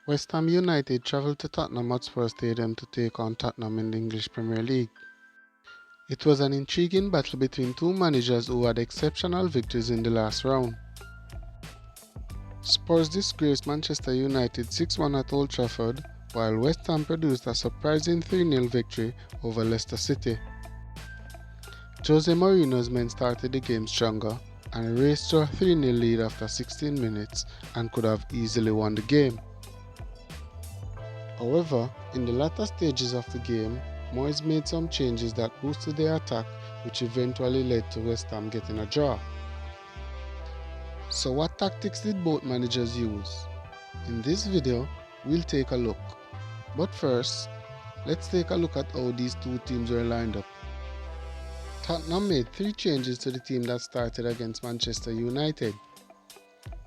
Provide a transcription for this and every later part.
West Ham United travelled to Tottenham Hotspur Stadium to take on Tottenham in the English Premier League. It was an intriguing battle between two managers who had exceptional victories in the last round. Spurs disgraced Manchester United 6-1 at Old Trafford, while West Ham produced a surprising 3-0 victory over Leicester City. Jose Mourinho's men started the game stronger and raced to a 3-0 lead after 16 minutes and could have easily won the game. However, in the latter stages of the game, Moyes made some changes that boosted their attack, which eventually led to West Ham getting a draw. So what tactics did both managers use? In this video, we'll take a look. But first, let's take a look at how these two teams were lined up. Tottenham made 3 changes to the team that started against Manchester United.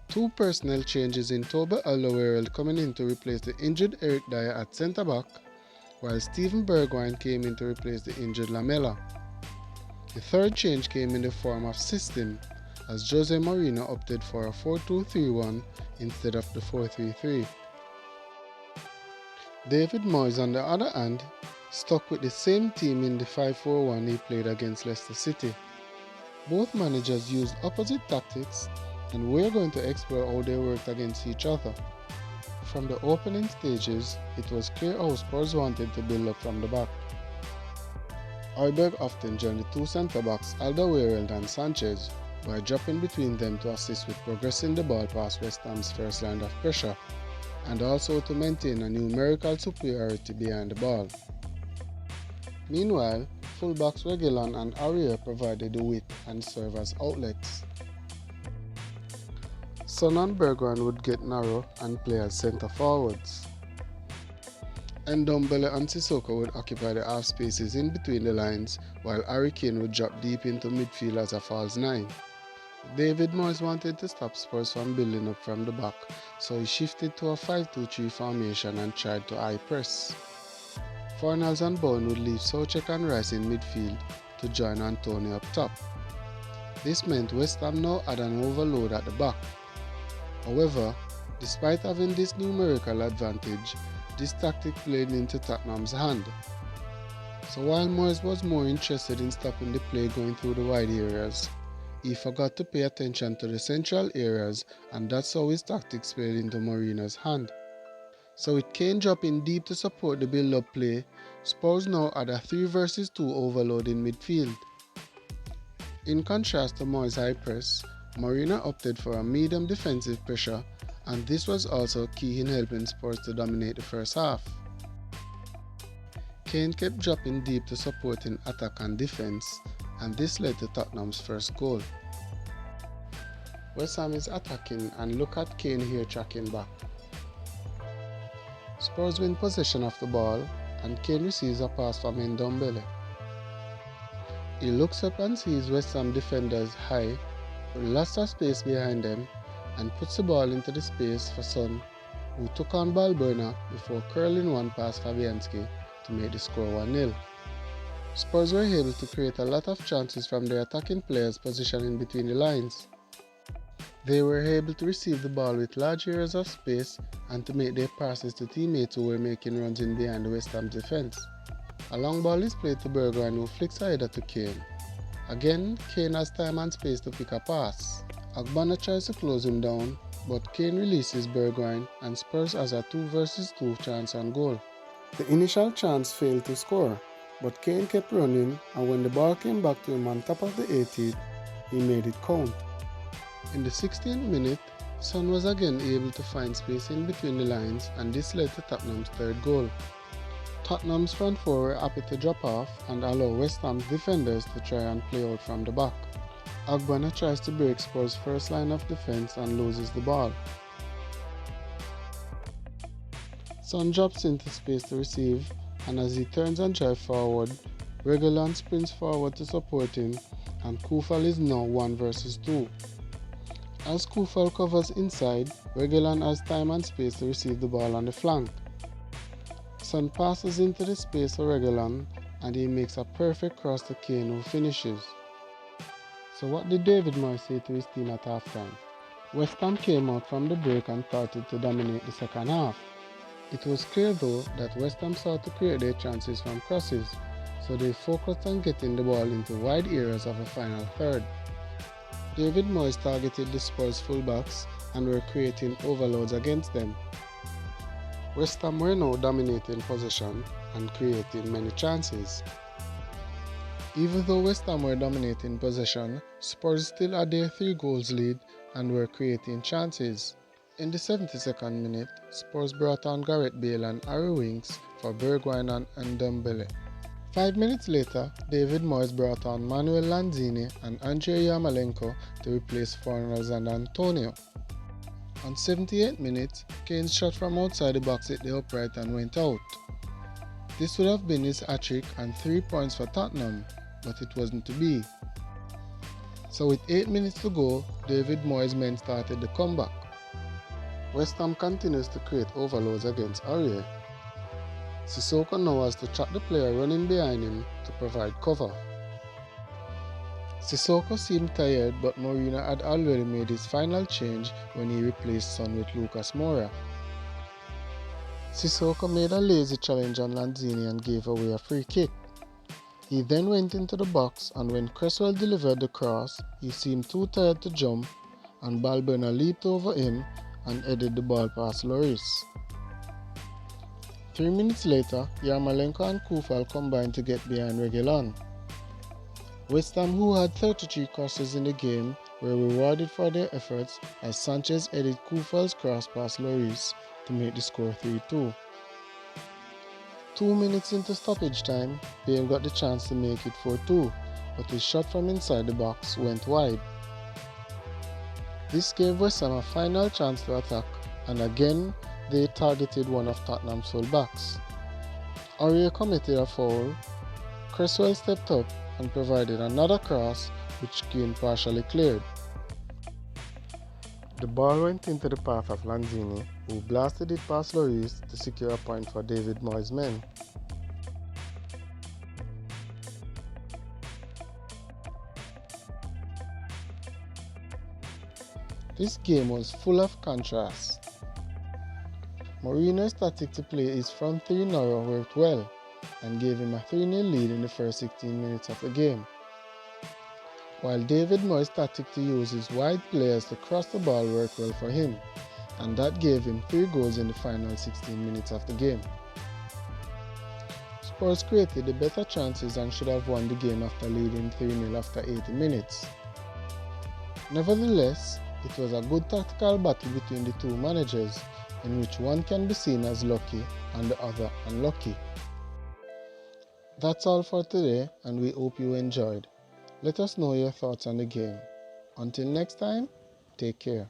2 personnel changes in Toby Alderweireld coming in to replace the injured Eric Dyer at centre-back, while Steven Bergwijn came in to replace the injured Lamela. The third change came in the form of system, as Jose Mourinho opted for a 4-2-3-1 instead of the 4-3-3. David Moyes, on the other hand, stuck with the same team in the 5-4-1 he played against Leicester City. Both managers used opposite tactics, and we're going to explore how they worked against each other. From the opening stages, it was clear how Spurs wanted to build up from the back. Højbjerg often joined the two centre-backs Alderweireld and Sanchez by dropping between them to assist with progressing the ball past West Ham's first line of pressure, and also to maintain a numerical superiority behind the ball. Meanwhile, fullbacks Reguilon and Aurier provided the width and served as outlets. Son and Bergwijn would get narrow and play as centre forwards. Ndombele and Sissoko would occupy the half spaces in between the lines, while Harry Kane would drop deep into midfield as a false 9. David Moyes wanted to stop Spurs from building up from the back, so he shifted to a 5-2-3 formation and tried to high press. Fornals and Bowen would leave Soucek and Rice in midfield to join Antonio up top. This meant West Ham now had an overload at the back. However, despite having this numerical advantage, this tactic played into Tottenham's hand. So while Moyes was more interested in stopping the play going through the wide areas, he forgot to pay attention to the central areas, and that's how his tactics played into Mourinho's hand. So with Kane dropping deep to support the build-up play, Spurs now had a 3 vs 2 overload in midfield. In contrast to Moyes' high press, Mourinho opted for a medium defensive pressure, and this was also key in helping Spurs to dominate the first half. Kane kept dropping deep to support in attack and defense, and this led to Tottenham's first goal. West Ham is attacking, and look at Kane here tracking back. Spurs win possession of the ball, and Kane receives a pass from Ndombele. He looks up and sees West Ham defenders high, with lots of space behind them, and puts the ball into the space for Son, who took on Balbuena before curling one past Fabianski to make the score 1-0. Spurs were able to create a lot of chances from their attacking players positioning between the lines. They were able to receive the ball with large areas of space and to make their passes to teammates who were making runs in behind the West Ham defense. A long ball is played to Bergwijn, who flicks a header to Kane. Again, Kane has time and space to pick a pass. Agbana tries to close him down, but Kane releases Bergwijn and Spurs has a 2 vs 2 chance on goal. The initial chance failed to score, but Kane kept running, and when the ball came back to him on top of the 18th, he made it count. In the 16th minute, Son was again able to find space in between the lines, and this led to Tottenham's third goal. Tottenham's front four were happy to drop off and allow West Ham's defenders to try and play out from the back. Agbana tries to break Spurs' first line of defense and loses the ball. Son drops into space to receive, and as he turns and drives forward, Reguilon sprints forward to support him, and Koufal is now 1 vs 2. As Koufal covers inside, Reguilon has time and space to receive the ball on the flank. Son passes into the space for Reguilon, and he makes a perfect cross to Kane, who finishes. So what did David Moyes say to his team at halftime? West Ham came out from the break and started to dominate the second half. It was clear though that West Ham sought to create their chances from crosses, so they focused on getting the ball into wide areas of the final third. David Moyes targeted the Spurs fullbacks and were creating overloads against them. West Ham were now dominating possession and creating many chances. Even though West Ham were dominating possession, Spurs still had their 3 goals lead and were creating chances. In the 72nd minute, Spurs brought on Gareth Bale and Harry Winks for Bergwijn and Ndombele. 5 minutes later, David Moyes brought on Manuel Lanzini and Andrei Yarmolenko to replace Fornals and Antonio. On 78 minutes, Kane's shot from outside the box hit the upright and went out. This would have been his hat-trick and 3 points for Tottenham, but it wasn't to be. So with 8 minutes to go, David Moyes' men started the comeback. West Ham continues to create overloads against Aurier. Sissoko now has to track the player running behind him to provide cover. Sissoko seemed tired, but Mourinho had already made his final change when he replaced Son with Lucas Moura. Sissoko made a lazy challenge on Lanzini and gave away a free kick. He then went into the box, and when Cresswell delivered the cross, he seemed too tired to jump, and Balbuena leaped over him and headed the ball past Lloris. 3 minutes later, Yarmolenko and Koufal combined to get behind Reguilon. West Ham, who had 33 crosses in the game, were rewarded for their efforts as Sanchez headed Koufal's cross past Lloris to make the score 3-2. 2 minutes into stoppage time, Bale got the chance to make it 4-2, but his shot from inside the box went wide. This gave West Ham a final chance to attack, and again they targeted one of Tottenham's fullbacks. Aurier committed a foul, Cresswell stepped up and provided another cross which Kane partially cleared. The ball went into the path of Lanzini, who blasted it past Lloris to secure a point for David Moyes' men. This game was full of contrasts. Mourinho's tactic to play his front 3 narrow worked well and gave him a 3-0 lead in the first 16 minutes of the game, while David Moyes' tactic to use his wide players to cross the ball worked well for him, and that gave him 3 goals in the final 16 minutes of the game. Spurs created the better chances and should have won the game after leading 3-0 after 80 minutes. Nevertheless, it was a good tactical battle between the two managers, in which one can be seen as lucky and the other unlucky. That's all for today, and we hope you enjoyed. Let us know your thoughts on the game. Until next time, take care.